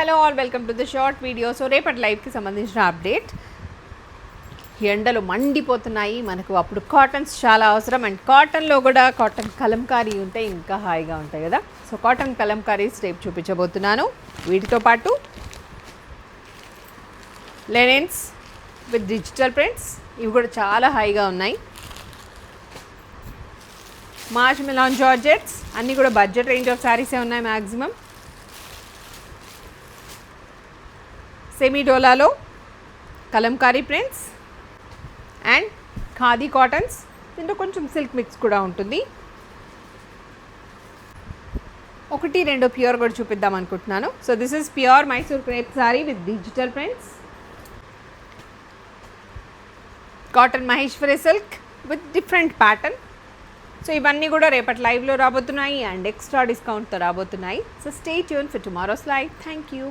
Hello all welcome to the short video. So రేపటి లైవ్కి సంబంధించిన అప్డేట్. ఎండలు మండిపోతున్నాయి మనకు, అప్పుడు కాటన్స్ చాలా అవసరం. అండ్ కాటన్లో కూడా కాటన్ కలంకారీ ఉంటే ఇంకా హాయిగా ఉంటాయి కదా. సో కాటన్ కలంకారీస్ రేపు చూపించబోతున్నాను. వీటితో పాటు లెనిన్స్ విత్ డిజిటల్ ప్రింట్స్, ఇవి కూడా చాలా హాయిగా ఉన్నాయి. మార్చ్ మిలాన్ జార్జెట్స్ అన్నీ కూడా బడ్జెట్ రేంజ్ ఆఫ్ శారీసే ఉన్నాయి మ్యాక్సిమం. సెమీ డోలాలో kalamkari prints and khadi cottons, దీంట్లో కొంచెం సిల్క్ మిక్స్ కూడా ఉంటుంది. ఒకటి రెండు ప్యూర్ కూడా చూపిద్దాం అనుకుంటున్నాను. So this is pure Mysore crepe sari with digital prints, cotton Maheshwari silk with different pattern. So ఇవన్నీ కూడా రేపటి లైవ్లో రాబోతున్నాయి అండ్ ఎక్స్ట్రా డిస్కౌంట్తో రాబోతున్నాయి. So stay tune for tomorrow's live. Thank you.